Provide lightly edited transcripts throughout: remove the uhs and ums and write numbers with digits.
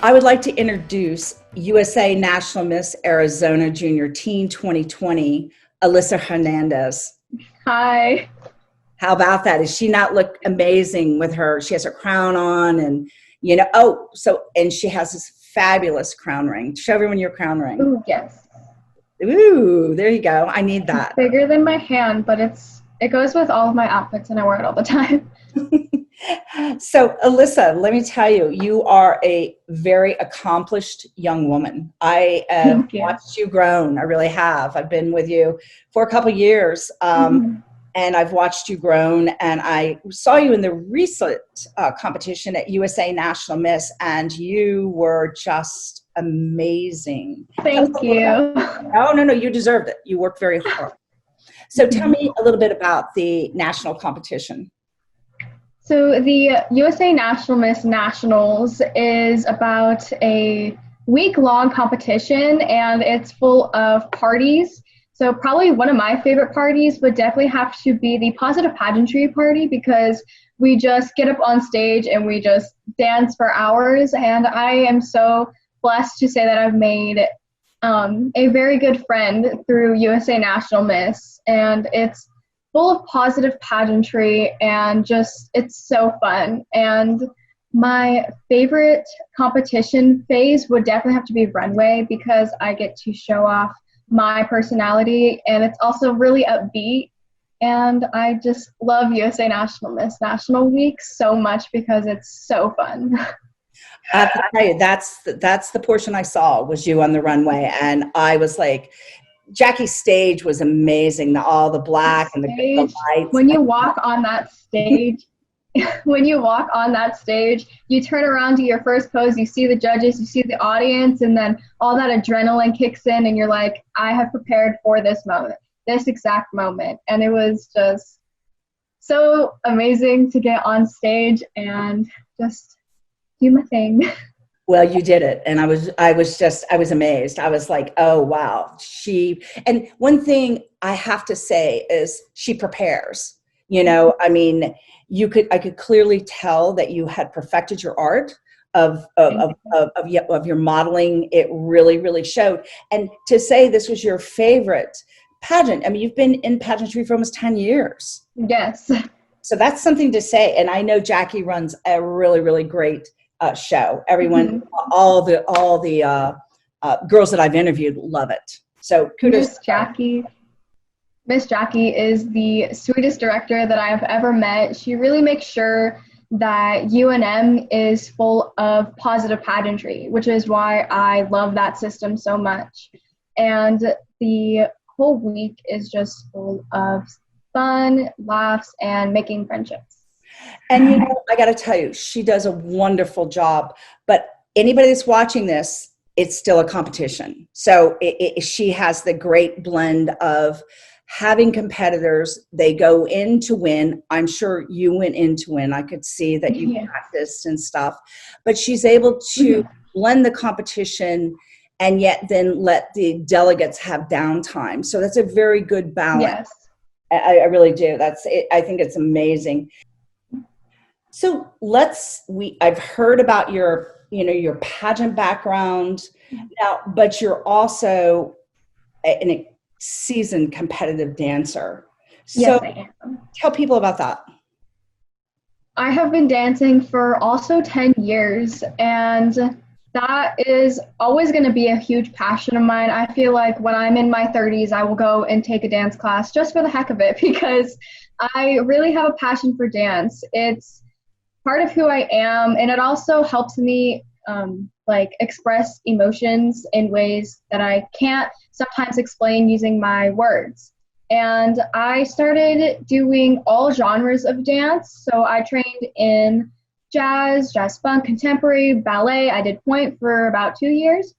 I would like to introduce USA National Miss Arizona Junior Teen 2020, Alyssa Hernandez. Hi. How about that? Does she not look amazing with her? She has her crown on and, and she has this fabulous crown ring. Show everyone your crown ring. Ooh, yes. Ooh, there you go. I need that. It's bigger than my hand, but it goes with all of my outfits and I wear it all the time. So, Alyssa, let me tell you, you are a very accomplished young woman. I have watched you grown. I really have. I've been with you for a couple of years, and I've watched you grown. And I saw you in the recent competition at USA National Miss, and you were just amazing. Thank you. Oh, no, you deserved it. You worked very hard. So tell me a little bit about the national competition. So the USA National Miss Nationals is about a week-long competition, and it's full of parties. So probably one of my favorite parties would definitely have to be the Positive Pageantry party, because we just get up on stage and we just dance for hours. And I am so blessed to say that I've made a very good friend through USA National Miss, and it's full of positive pageantry and just it's so fun. And my favorite competition phase would definitely have to be runway, because I get to show off my personality and it's also really upbeat. And I just love USA National Miss National Week so much because it's so fun. I have to tell you, that's the portion I saw was you on the runway, and I was like, Jackie's stage was amazing. All the black and the lights. When you walk on that stage, you turn around to your first pose, you see the judges, you see the audience, and then all that adrenaline kicks in, and you're like, I have prepared for this moment, this exact moment. And it was just so amazing to get on stage and just do my thing. Well, you did it. And I was amazed. I was like, oh, wow. And one thing I have to say is she prepares, I mean, I could clearly tell that you had perfected your art of your modeling. It really, really showed. And to say this was your favorite pageant, I mean, you've been in pageantry for almost 10 years. Yes. So that's something to say. And I know Jackie runs a really, really great show. Everyone, all the girls that I've interviewed love it. So kudos. Miss Jackie is the sweetest director that I have ever met. She really makes sure that UNM is full of positive pageantry, which is why I love that system so much. And the whole week is just full of fun, laughs, and making friendships. And I got to tell you, she does a wonderful job. But anybody that's watching this, it's still a competition. So she has the great blend of having competitors. They go in to win. I'm sure you went in to win. I could see that you practiced and stuff. But she's able to blend the competition and yet then let the delegates have downtime. So that's a very good balance. Yes. I really do. I think it's amazing. So I've heard about your pageant background now, but you're also a seasoned competitive dancer. Yes, I am. Tell people about that. I have been dancing for also 10 years, and that is always going to be a huge passion of mine. I feel like when I'm in my 30s, I will go and take a dance class just for the heck of it, because I really have a passion for dance. It's part of who I am, and it also helps me express emotions in ways that I can't sometimes explain using my words. And I started doing all genres of dance. So I trained in jazz funk, contemporary, ballet. I did pointe for about 2 years.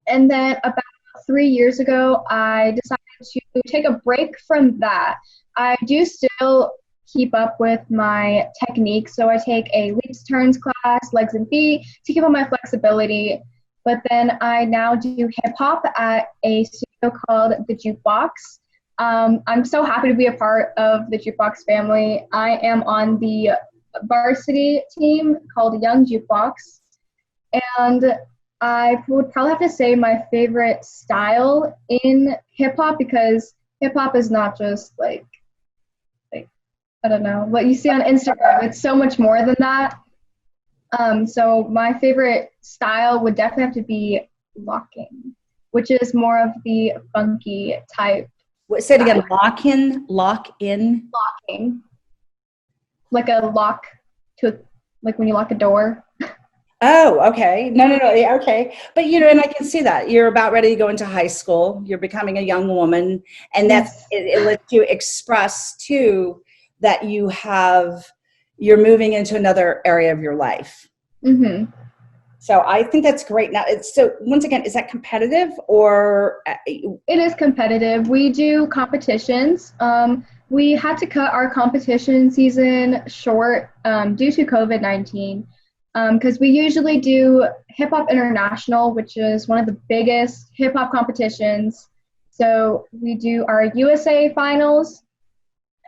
And then about 3 years ago, I decided to take a break from that. I do still keep up with my technique. So I take a leaps, turns class, legs and feet to keep up my flexibility. But then I now do hip hop at a studio called The Jukebox. I'm so happy to be a part of the Jukebox family. I am on the varsity team called Young Jukebox. And I would probably have to say my favorite style in hip hop, because hip hop is not just like I don't know what you see on Instagram. It's so much more than that. So my favorite style would definitely have to be locking, which is more of the funky type. Say it again. Lock in. Locking, like a lock to, like when you lock a door. Oh, okay. No. Yeah, okay. But, and I can see that you're about ready to go into high school. You're becoming a young woman, and Yes. it lets you express too that you're moving into another area of your life. Mm-hmm. So I think that's great. Now, so once again, is that competitive or? It is competitive. We do competitions. We had to cut our competition season short due to COVID-19, because we usually do Hip Hop International, which is one of the biggest hip hop competitions. So we do our USA finals,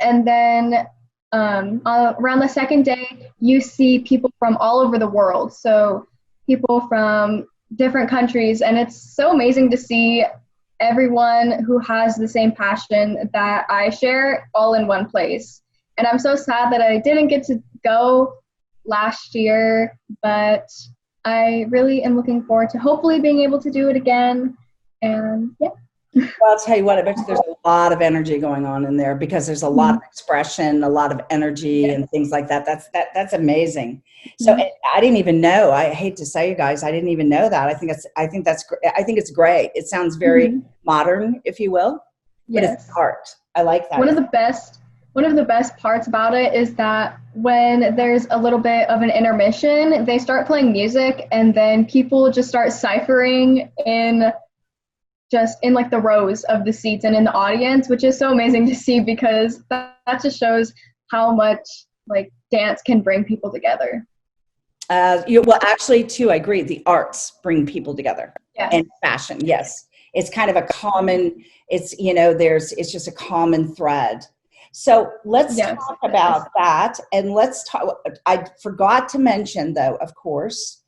and then around the second day, you see people from all over the world. So people from different countries, and it's so amazing to see everyone who has the same passion that I share all in one place. And I'm so sad that I didn't get to go last year, but I really am looking forward to hopefully being able to do it again. And yeah. Well, I'll tell you what, I bet you there's a lot of energy going on in there because there's a lot of expression, a lot of energy and things like that. That's amazing. So I didn't even know, I hate to say, you guys, I didn't even know that. I think it's great. It sounds very modern, if you will, but it's art. I like that. One of the best parts about it is that when there's a little bit of an intermission, they start playing music, and then people just start ciphering in like the rows of the seats and in the audience, which is so amazing to see, because that just shows how much like dance can bring people together. Well, actually, too, I agree. The arts bring people together, and fashion. Yes, it's kind of a common. It's it's just a common thread. So let's talk about that, and let's talk. I forgot to mention, though, of course,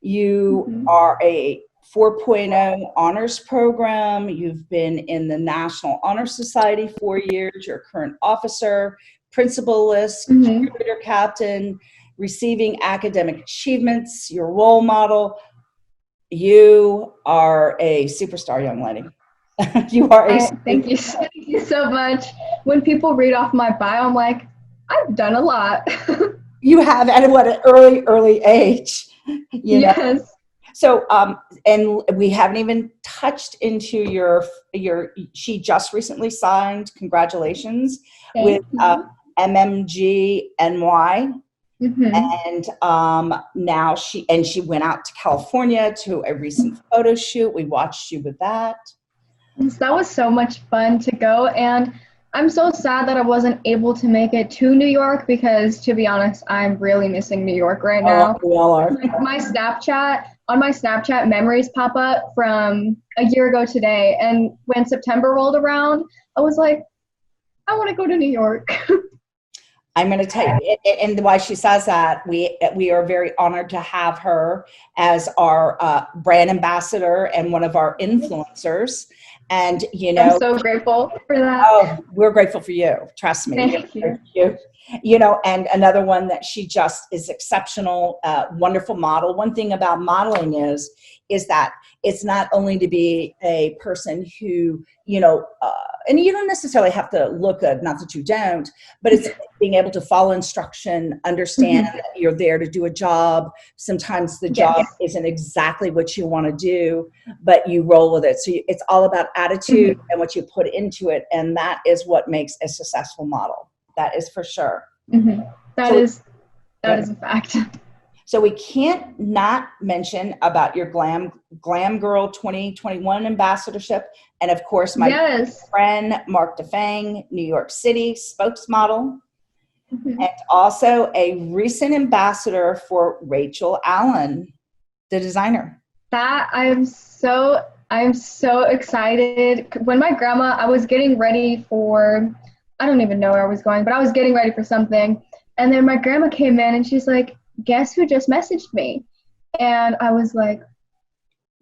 you are a 4.0 honors program. You've been in the National Honor Society 4 years. You're a current officer, principal list, cheerleader captain, receiving academic achievements, your role model. You are a superstar, young lady. You are thank you so much. When people read off my bio, I'm like, I've done a lot. You have, at what, an early age. Yes. So, and we haven't even touched into your, she just recently signed, congratulations, with MMG NY. And now she went out to California to a recent photo shoot. We watched you with that. So that was so much fun to go, and I'm so sad that I wasn't able to make it to New York, because to be honest, I'm really missing New York right now. We all are. Like on my Snapchat memories pop up from a year ago today, and when September rolled around, I was like, I want to go to New York. I'm going to tell you, and why she says that, we are very honored to have her as our brand ambassador and one of our influencers. And I'm so grateful for that. Oh, we're grateful for you. Trust me. Thank you. And another one that she just is exceptional, wonderful model. One thing about modeling is that it's not only to be a person who, and you don't necessarily have to look good, not that you don't, but it's being able to follow instruction, understand that you're there to do a job. Sometimes the job isn't exactly what you want to do, but you roll with it. So it's all about attitude and what you put into it. And that is what makes a successful model. That is for sure. That is a fact. So we can't not mention about your Glam Girl 2021 ambassadorship. And of course, my friend, Mark DeFang, New York City spokesmodel, and also a recent ambassador for Rachel Allen, the designer. That I'm so excited. When my grandma, I was getting ready for, I don't even know where I was going, but I was getting ready for something. And then my grandma came in and she's like, guess who just messaged me? And I was like,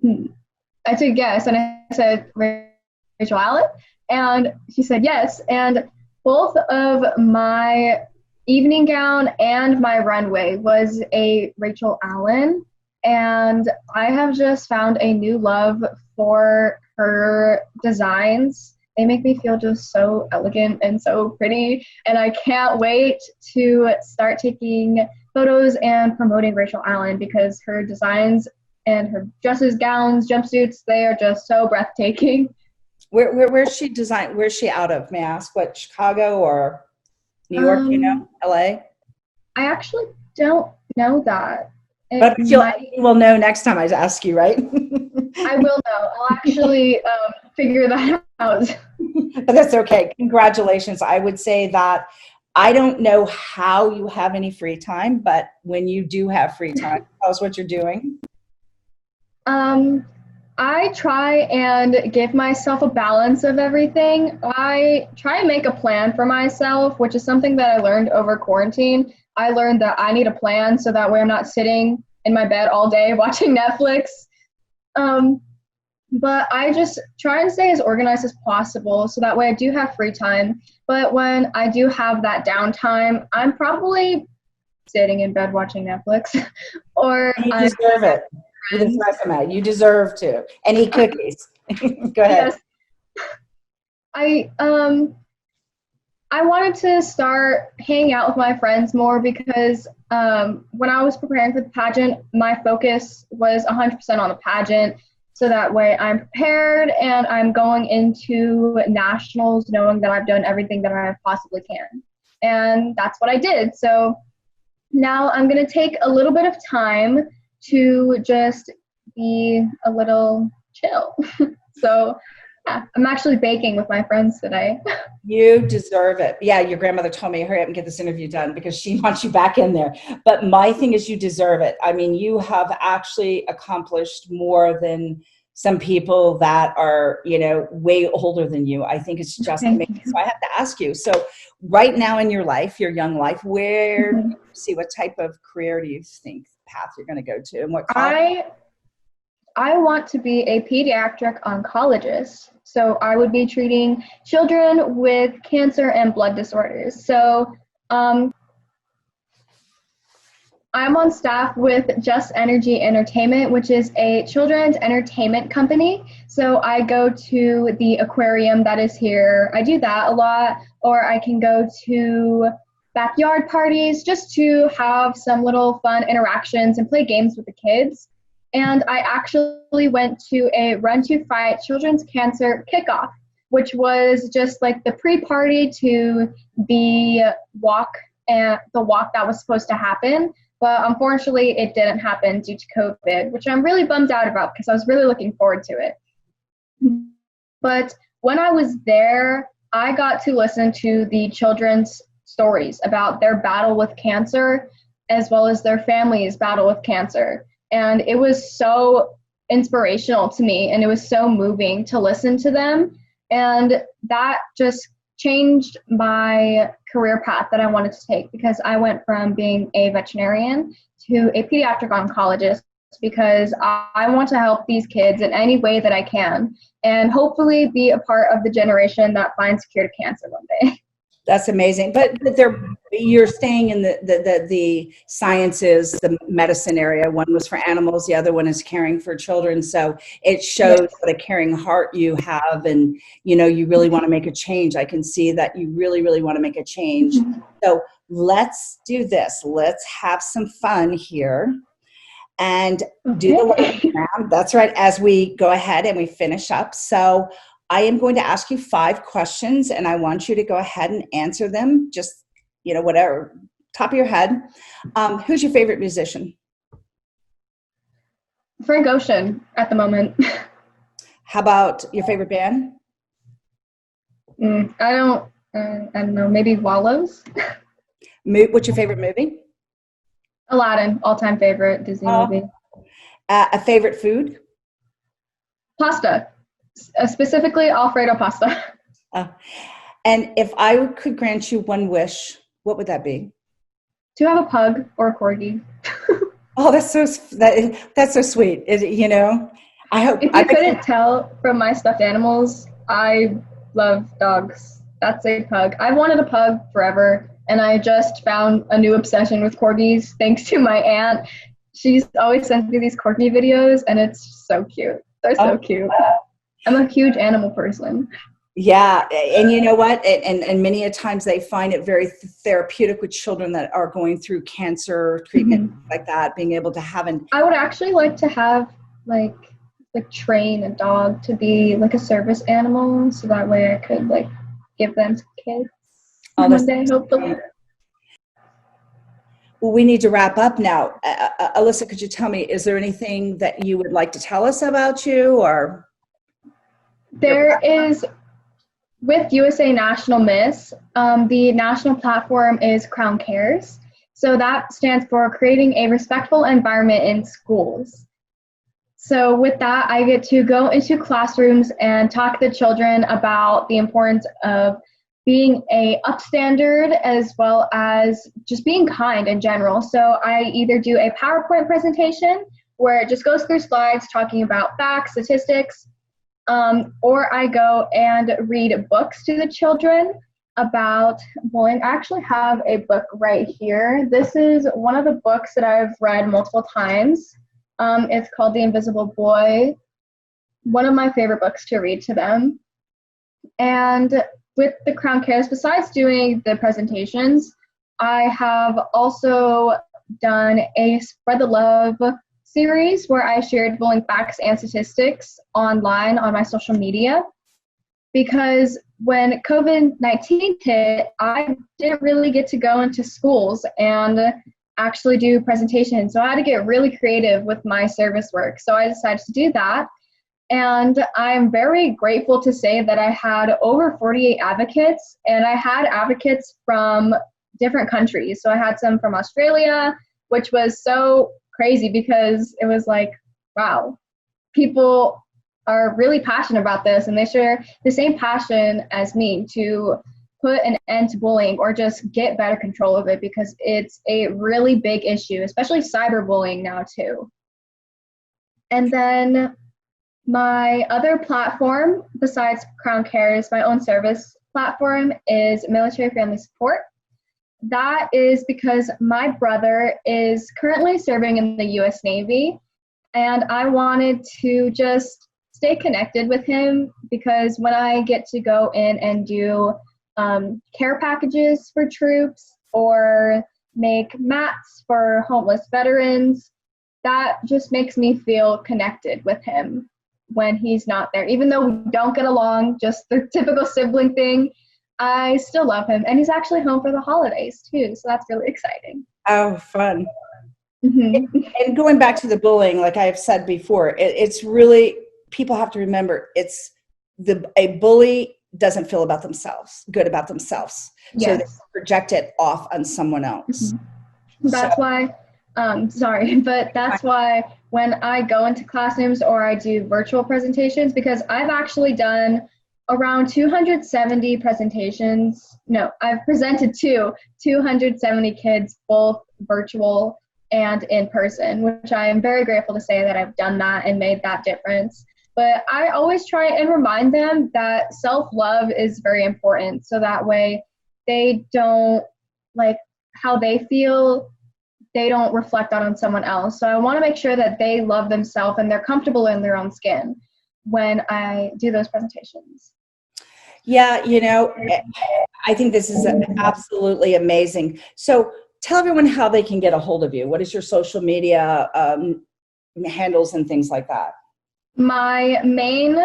I took a guess, and I said Rachel Allen, and she said yes. And both of my evening gown and my runway was a Rachel Allen, and I have just found a new love for her designs. They make me feel just so elegant and so pretty, and I can't wait to start taking photos and promoting Rachel Allen because her designs and her dresses, gowns, jumpsuits, they are just so breathtaking. Where's she designed? Where's she out of? May I ask? What, Chicago or New York? LA? I actually don't know that. But you will know next time I ask you, right? I will know. I'll actually figure that out. But that's okay. Congratulations. I would say that I don't know how you have any free time, but when you do have free time, tell us what you're doing. I try and give myself a balance of everything. I try and make a plan for myself, which is something that I learned over quarantine. I learned that I need a plan so that way I'm not sitting in my bed all day watching Netflix. But I just try and stay as organized as possible so that way I do have free time. But when I do have that downtime, I'm probably sitting in bed watching Netflix. Or you deserve it. You deserve to. And eat cookies. Go ahead. Yes. I wanted to start hanging out with my friends more because when I was preparing for the pageant, my focus was 100% on the pageant. So that way I'm prepared and I'm going into nationals knowing that I've done everything that I possibly can. And that's what I did. So now I'm going to take a little bit of time to just be a little chill. So yeah, I'm actually baking with my friends today. You deserve it. Yeah, your grandmother told me, hurry up and get this interview done because she wants you back in there. But my thing is you deserve it. I mean, you have actually accomplished more than some people that are, way older than you. I think it's just amazing. So I have to ask you. So right now in your life, your young life, where do you see what type of career do you think path you're going to go to and what college? I want to be a pediatric oncologist. So I would be treating children with cancer and blood disorders. So I'm on staff with Just Energy Entertainment, which is a children's entertainment company. So I go to the aquarium that is here. I do that a lot, or I can go to backyard parties just to have some little fun interactions and play games with the kids. And I actually went to a Run to Fight Children's Cancer Kickoff, which was just like the pre-party to the walk that was supposed to happen. But unfortunately, it didn't happen due to COVID, which I'm really bummed out about because I was really looking forward to it. But when I was there, I got to listen to the children's stories about their battle with cancer, as well as their families' battle with cancer. And it was so inspirational to me, and it was so moving to listen to them. And that just changed my career path that I wanted to take because I went from being a veterinarian to a pediatric oncologist because I want to help these kids in any way that I can and hopefully be a part of the generation that finds a cure to cancer one day. That's amazing. But you're staying in the sciences, the medicine area. One was for animals. The other one is caring for children. So it shows what a caring heart you have. And, you really want to make a change. I can see that you really, really want to make a change. Mm-hmm. So let's do this. Let's have some fun here and do the lightning round. That's right. As we go ahead and we finish up. So I am going to ask you 5 questions, and I want you to go ahead and answer them. Just, whatever, top of your head. Who's your favorite musician? Frank Ocean at the moment. How about your favorite band? I don't know, maybe Wallows. What's your favorite movie? Aladdin, all-time favorite Disney movie. A favorite food? Pasta. Specifically Alfredo pasta. And if I could grant you one wish, what would that be? To have a pug or a corgi. Oh, that's so sweet. I hope If you couldn't tell from my stuffed animals, I love dogs. That's a pug. I've wanted a pug forever, and I just found a new obsession with corgis thanks to my aunt. She's always sends me these corgi videos, and it's so cute. They're so cute. I'm a huge animal person. Yeah, and you know what? And many a times they find it very therapeutic with children that are going through cancer treatment like that, being able to have an. I would actually like to have like train a dog to be like a service animal, so that way I could like give them to kids one day, hopefully. Well, we need to wrap up now. Alyssa, could you tell me, is there anything that you would like to tell us about you, or? There is. With USA National Miss, the national platform is Crown Cares. So that stands for Creating a Respectful Environment in Schools. So with that, I get to go into classrooms and talk to children about the importance of being a upstandard as well as just being kind in general. So I either do a PowerPoint presentation where it just goes through slides talking about facts, statistics, or I go and read books to the children about bullying. I actually have a book right here. This is one of the books that I've read multiple times. It's called The Invisible Boy, one of my favorite books to read to them. And with the Crown Cares, besides doing the presentations, I have also done a Spread the Love series where I shared bullying facts and statistics online on my social media, because when COVID-19 hit, I didn't really get to go into schools and actually do presentations. So I had to get really creative with my service work. So I decided to do that. And I'm very grateful to say that I had over 48 advocates, and I had advocates from different countries. So I had some from Australia, which was so crazy because it was like, wow, people are really passionate about this, and they share the same passion as me to put an end to bullying or just get better control of it, because it's a really big issue, especially cyberbullying now too. And then my other platform besides Crown Cares, my own service platform, is Military Family Support. That is because my brother is currently serving in the U.S. Navy, and I wanted to just stay connected with him, because when I get to go in and do care packages for troops or make mats for homeless veterans, that just makes me feel connected with him when he's not there. Even though we don't get along, just the typical sibling thing, I still love him. And he's actually home for the holidays too, so that's really exciting. Oh, fun. And going back to the bullying, like I've said before, it's really, people have to remember, a bully doesn't feel good about themselves. Yes. So they project it off on someone else. That's why, that's why when I go into classrooms or I do virtual presentations, because I've actually done around 270 presentations. No, I've presented to 270 kids, both virtual and in person, which I am very grateful to say that I've done that and made that difference. But I always try and remind them that self-love is very important, so that way they don't, like, how they feel, they don't reflect that on someone else. So I want to make sure that they love themselves and they're comfortable in their own skin when I do those presentations. Yeah, I think this is absolutely amazing. So tell everyone how they can get a hold of you. What is your social media handles and things like that? My main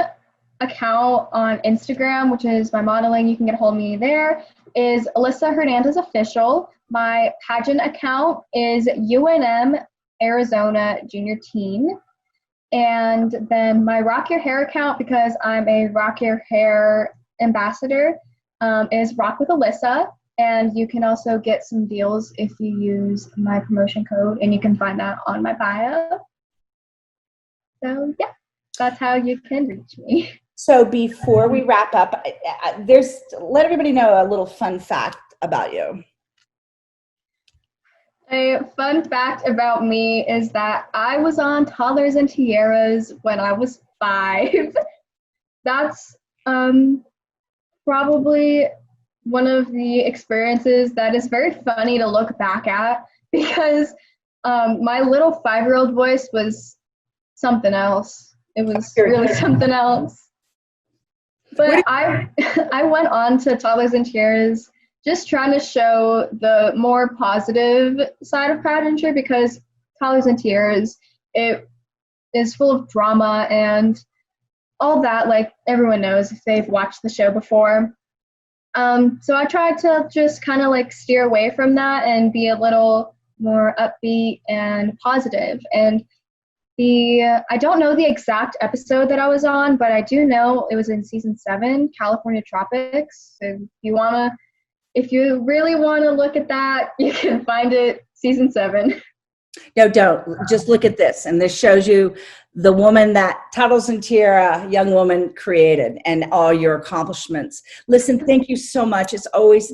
account on Instagram, which is my modeling, you can get a hold of me there, is Alyssa Hernandez Official. My pageant account is UNM Arizona Junior Teen. And then my Rock Your Hair account, because I'm a Rock Your Hair ambassador, is Rock with Alyssa. And you can also get some deals if you use my promotion code, and you can find that on my bio. So yeah, that's how you can reach me. So before we wrap up, let everybody know a little fun fact about you. A fun fact about me is that I was on Toddlers and Tiaras when I was 5. That's probably one of the experiences that is very funny to look back at because my little 5-year-old voice was something else. It was really something else. But I went on to Toddlers and Tiaras just trying to show the more positive side of pageantry because Toddlers and Tiaras, it is full of drama and all that, like everyone knows if they've watched the show before. So I tried to just kind of like steer away from that and be a little more upbeat and positive. And I don't know the exact episode that I was on, but I do know it was in season 7, California Tropics. So if you really want to look at that, you can find it season 7. No, don't. Just look at this. And this shows you the woman that Toddles and Tiara, young woman, created and all your accomplishments. Listen, thank you so much.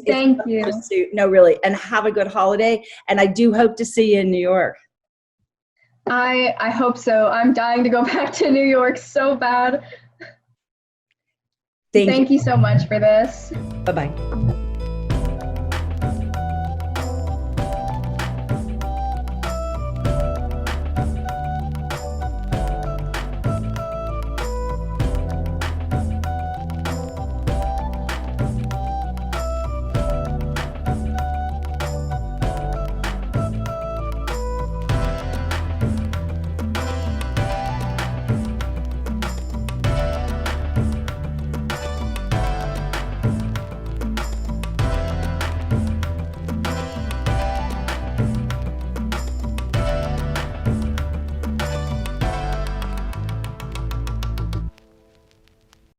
Thank you. No, really. And have a good holiday. And I do hope to see you in New York. I hope so. I'm dying to go back to New York so bad. Thank you so much for this. Bye-bye.